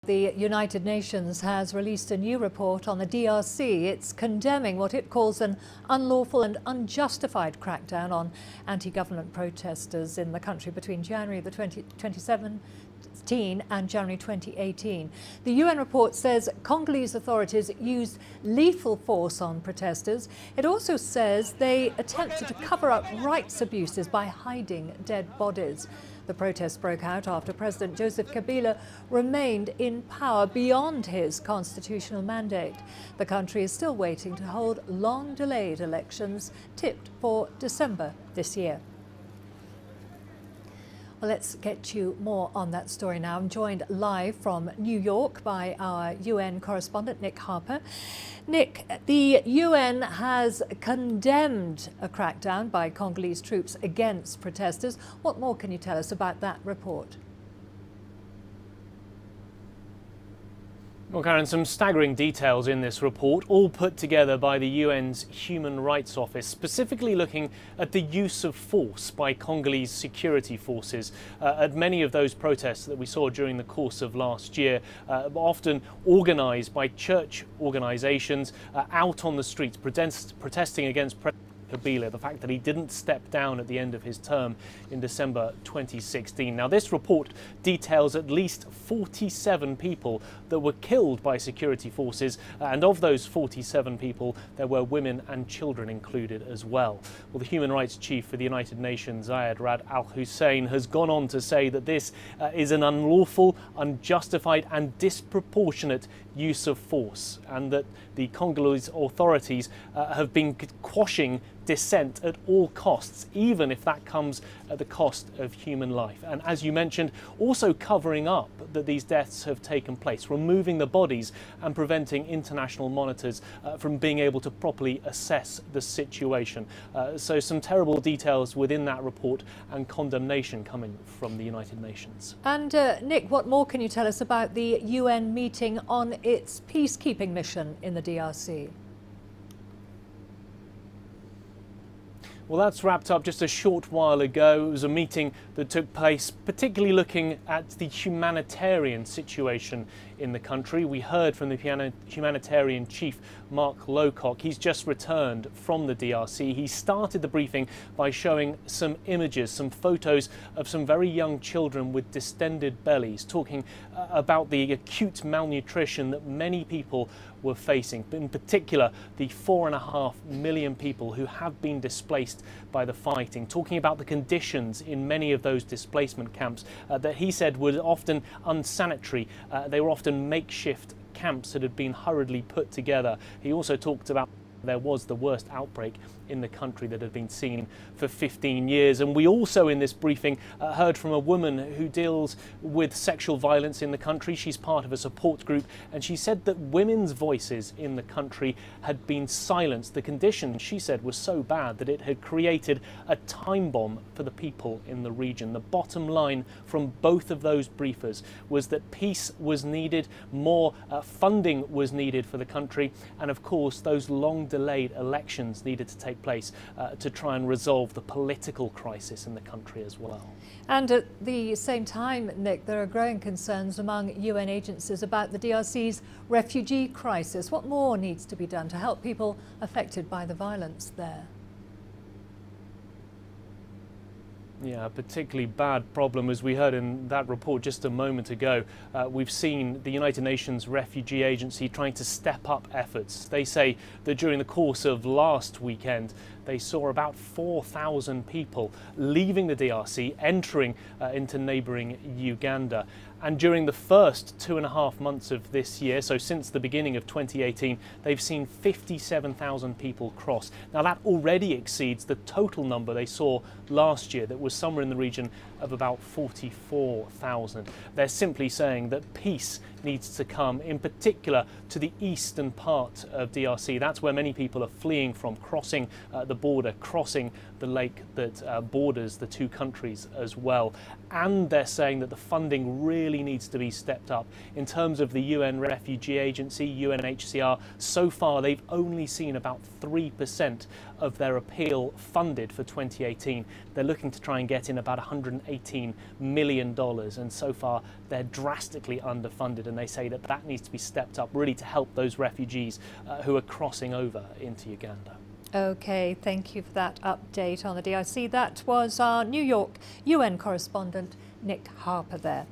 The United Nations has released a new report on the DRC. It's condemning what it calls an unlawful and unjustified crackdown on anti-government protesters in the country between January 2017 and January 2018. The UN report says Congolese authorities used lethal force on protesters. It also says they attempted to cover up rights abuses by hiding dead bodies. The protests broke out after President Joseph Kabila remained in power beyond his constitutional mandate. The country is still waiting to hold long-delayed elections tipped for December this year. Well, let's get you more on that story now. I'm joined live from New York by our UN correspondent, Nick Harper. Nick, the UN has condemned a crackdown by Congolese troops against protesters. What more can you tell us about that report? Well, Karen, some staggering details in this report, all put together by the UN's Human Rights Office, specifically looking at the use of force by Congolese security forces at many of those protests that we saw during the course of last year, often organised by church organisations out on the streets protesting against Kabila, the fact that he didn't step down at the end of his term in December 2016. Now, this report details at least 47 people that were killed by security forces, and of those 47 people, there were women and children included as well. Well, the Human Rights Chief for the United Nations, Zeid Ra'ad Al Hussein, has gone on to say that this is an unlawful, unjustified and disproportionate use of force, and that the Congolese authorities have been quashing dissent at all costs, even if that comes at the cost of human life. And as you mentioned, also covering up that these deaths have taken place, removing the bodies and preventing international monitors from being able to properly assess the situation. So some terrible details within that report and condemnation coming from the United Nations. And Nick, what more can you tell us about the UN meeting on its peacekeeping mission in the DRC? Well, that's wrapped up just a short while ago. It was a meeting that took place particularly looking at the humanitarian situation in the country. We heard from the humanitarian chief, Mark Lowcock. He's just returned from the DRC. He started the briefing by showing some images, some photos of some very young children with distended bellies, talking about the acute malnutrition that many people were facing, in particular the 4.5 million people who have been displaced by the fighting, talking about the conditions in many of those displacement camps that he said were often unsanitary. They were often makeshift camps that had been hurriedly put together. He also talked about there was the worst outbreak in the country that had been seen for 15 years. And we also in this briefing heard from a woman who deals with sexual violence in the country. She's part of a support group, and she said that women's voices in the country had been silenced. The condition, she said, was so bad that it had created a time bomb for the people in the region. The bottom line from both of those briefers was that peace was needed, more funding was needed for the country, and of course those long delayed elections needed to take place to try and resolve the political crisis in the country as well. And at the same time, Nick, there are growing concerns among UN agencies about the DRC's refugee crisis. What more needs to be done to help people affected by the violence there? Yeah, a particularly bad problem, as we heard in that report just a moment ago. We've seen the United Nations Refugee Agency trying to step up efforts. They say that during the course of last weekend, they saw about 4,000 people leaving the DRC, entering into neighbouring Uganda. And during the first 2.5 months of this year, so since the beginning of 2018, they've seen 57,000 people cross. Now that already exceeds the total number they saw last year, that was somewhere in the region of about 44,000. They're simply saying that peace needs to come, in particular to the eastern part of DRC. That's where many people are fleeing from, crossing the the border, crossing the lake that borders the two countries as well. And they're saying that the funding really needs to be stepped up. In terms of the UN Refugee Agency, UNHCR, so far they've only seen about 3% of their appeal funded for 2018. They're looking to try and get in about $118 million, and so far they're drastically underfunded, and they say that that needs to be stepped up really to help those refugees who are crossing over into Uganda. OK, thank you for that update on the DRC. That was our New York UN correspondent Nick Harper there.